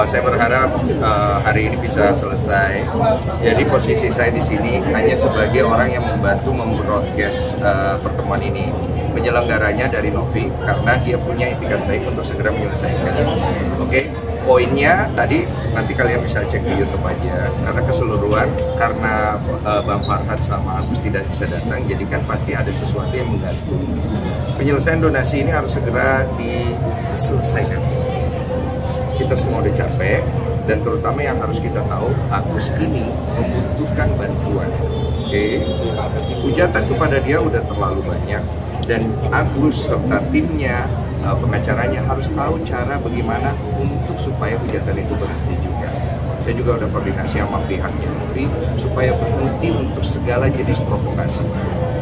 Saya berharap hari ini bisa selesai. Jadi posisi saya di sini hanya sebagai orang yang membantu membroadcast pertemuan ini. Penyelenggaranya dari Novi karena dia punya itikat baik untuk segera menyelesaikan. Oke, poinnya tadi nanti kalian bisa cek di YouTube aja. Karena keseluruhan, karena Bang Farhad sama Agus tidak bisa datang, jadi kan pasti ada sesuatu yang menggantung. Penyelesaian donasi ini harus segera diselesaikan. Kita semua udah capek, dan terutama yang harus kita tahu, Agus ini membutuhkan bantuan. Oke, hujatan kepada dia udah terlalu banyak, dan Agus serta timnya, pengacaranya harus tahu cara bagaimana untuk supaya hujatan itu berhenti juga. Saya juga udah koordinasi sama pihaknya Novi supaya berhenti untuk segala jenis provokasi.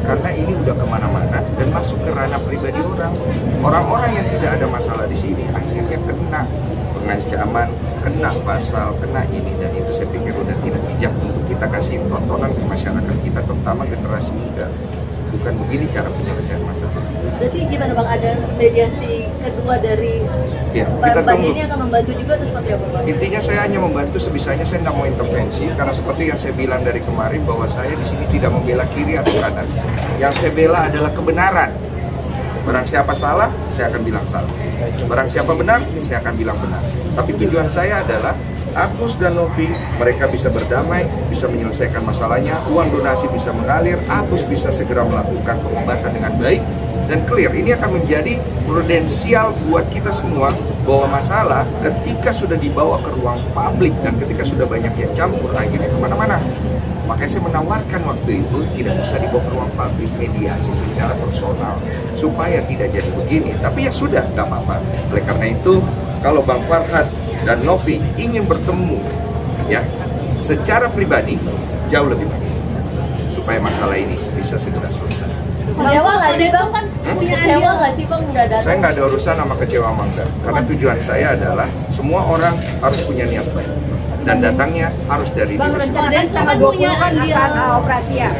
Karena ini udah kemana-mana dan masuk ke ranah pribadi orang. Orang-orang yang tidak ada masalah di sini akhirnya kena pengancaman, kena pasal, kena ini, dan itu saya pikir udah tidak bijak untuk kita kasih tontonan ke masyarakat kita, terutama generasi muda. Bukan begini cara penyelesaian masalah. Berarti gimana Bang, ada mediasi kedua dari Bang ini akan membantu juga atau seperti apa Bang? Intinya saya hanya membantu sebisanya, saya nggak mau intervensi karena seperti yang saya bilang dari kemarin bahwa saya di sini tidak membela kiri atau kanan. Yang saya bela adalah kebenaran. Barang siapa salah, saya akan bilang salah. Barang siapa benar, saya akan bilang benar. Tapi tujuan saya adalah Agus dan Novi, mereka bisa berdamai, bisa menyelesaikan masalahnya, uang donasi bisa mengalir, Agus bisa segera melakukan pengobatan dengan baik, dan clear. Ini akan menjadi prudensial buat kita semua bahwa masalah ketika sudah dibawa ke ruang publik dan ketika sudah banyak yang campur, akhirnya kemana-mana. Makanya saya menawarkan waktu itu tidak bisa dibawa ke ruang publik, mediasi secara personal supaya tidak jadi begini. Tapi ya sudah, nggak apa-apa. Oleh karena itu, kalau Bang Farhad dan Novi ingin bertemu, ya, secara pribadi jauh lebih baik supaya masalah ini bisa segera selesai. Kecewa nggak sih Bang? Kecewa nggak sih Bang udah datang? Saya nggak ada urusan sama kecewa sama enggak, karena tujuan saya adalah semua orang harus punya niat baik dan datangnya harus dari Bang, diri sendiri. rencananya tanggal 20 kan akan operasi ya.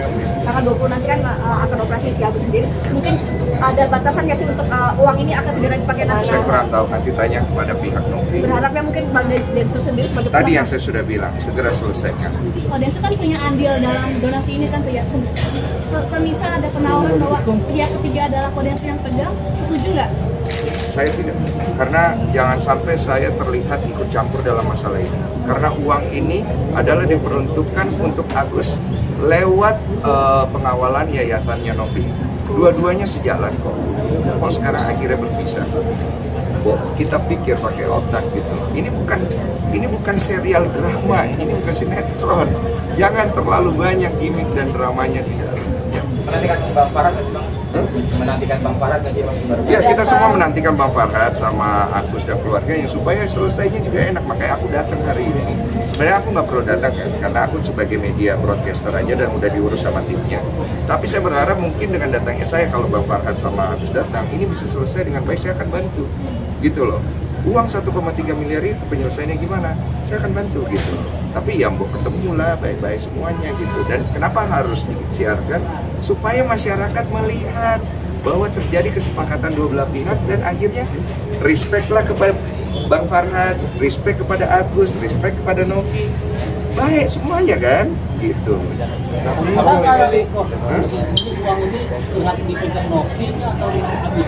Tanggal 20 nanti kan akan operasi si Agus sendiri. Mungkin ada batasan nggak sih untuk uang ini akan segera dipakai nanti? Saya kurang tahu, nanti tanya kepada pihak Novi. Berharapnya mungkin Bang Densus sendiri sebagai Tadi yang saya sudah bilang, segera selesaikan. Oh, Densus kan punya andil dalam donasi ini kan tuh ya. Semisal ada penawaran bahwa pihak ketiga adalah Densus yang pegang, setuju nggak? Saya tidak, karena jangan sampai saya terlihat ikut campur dalam masalah ini. Karena uang ini adalah diperuntukkan untuk Agus lewat pengawalan yayasannya Novi. Dua-duanya sejalan kok. Kok sekarang akhirnya berpisah? Kok kita pikir pakai otak gitu. Ini bukan serial drama, ini bukan sinetron. Jangan terlalu banyak gimmick dan dramanya di dalam. Ya. Menantikan Bang Farhad nggak sih Bang? Menantikan Bang Farhad nggak sih Bang? Ya, kita semua menantikan Bang Farhad sama Agus dan keluarganya supaya selesainya juga enak. Makanya aku datang hari ini. Sebenarnya aku nggak perlu datang kan, karena aku sebagai media broadcaster aja dan udah diurus sama timnya. Tapi saya berharap mungkin dengan datangnya saya, kalau Bang Farhad sama Agus datang, ini bisa selesai dengan baik, saya akan bantu. Gitu loh. Uang 1,3 miliar itu penyelesaiannya gimana? Saya akan bantu gitu. Tapi ya mau ketemu lah baik-baik semuanya gitu. Dan kenapa harus disiarkan? Supaya masyarakat melihat bahwa terjadi kesepakatan dua belah pihak dan akhirnya respect lah kepada Bang Farhad, respect kepada Agus, respect kepada Novi. Baik semuanya kan? Gitu. Tapi uang ini dipegang Novi atau Agus?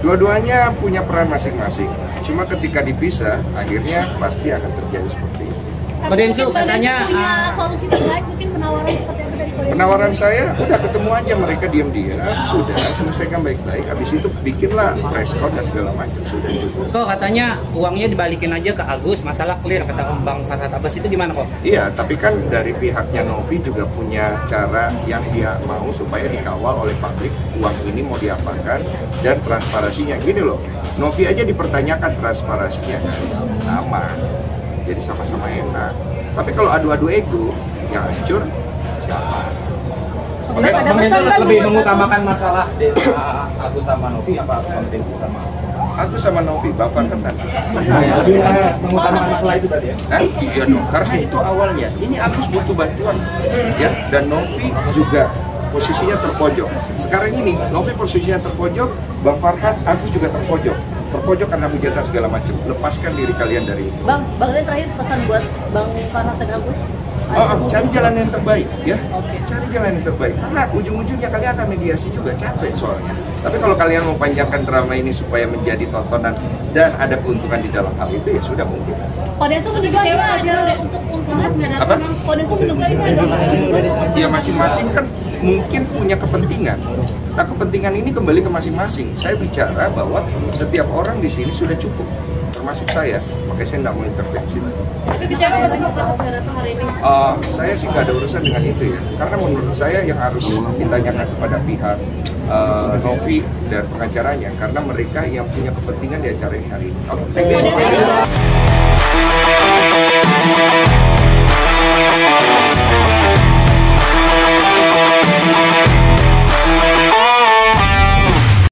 Dua-duanya punya peran masing-masing. Cuma ketika dipisah, akhirnya pasti akan terjadi seperti itu. Pak Densu katanya punya solusi terbaik, mungkin penawaran seperti apa dari Kodensu? Penawaran saya, udah ketemu aja mereka diam-diam, sudah selesaikan baik-baik. Habis itu bikinlah preskon dan segala macam, sudah cukup. Kok katanya uangnya dibalikin aja ke Agus, masalah clear, kata Bang Farhad Abbas, itu gimana kok? Iya, tapi kan dari pihaknya Novi juga punya cara yang dia mau supaya dikawal oleh publik, uang ini mau diapakan dan transparansinya. Gini loh, Novi aja dipertanyakan transparansinya kan, aman, jadi sama-sama enak. Tapi kalau adu-adu ego, yang hancur siapa? Oke, Bang Densu lebih mengutamakan masalah Agus sama Novi apa Bang Densu sama Agus sama Novi, Bang Farhad kan? lebih mengutamakan masalah itu berarti ya? Iya dong, karena itu awalnya. Ini Agus butuh bantuan, ya, dan Novi juga posisinya terpojok. Sekarang ini Novi posisinya terpojok, Bang Farhad, Agus juga terpojok. terpojok karena hujatan segala macam. Lepaskan diri kalian dari itu. Bang Len terakhir pesan buat Bang Farhat dan Agus. Cari jalan yang terbaik ya. Cari jalan yang terbaik. Karena ujung-ujungnya kalian akan mediasi juga, capek soalnya. Tapi kalau kalian mau panjangkan drama ini supaya menjadi tontonan dan ada keuntungan di dalam hal itu, ya sudah mungkin. Pak Denso menduga ini ada untuk untungan nggak ada? Apa? Pak Denso menduga ini ada untuk Ya masing-masing kan mungkin punya kepentingan. Nah, kepentingan ini kembali ke masing-masing. Saya bicara bahwa setiap orang di sini sudah cukup, termasuk saya. Makanya saya tidak mau intervensi. Tapi bicara masih Pak hari ini. Saya sih nggak ada urusan dengan itu ya. Karena menurut saya yang harus ditanyakan kepada pihak Novi dan pengacaranya, karena mereka yang punya kepentingan di acara ini hari ini. Oke, thank you.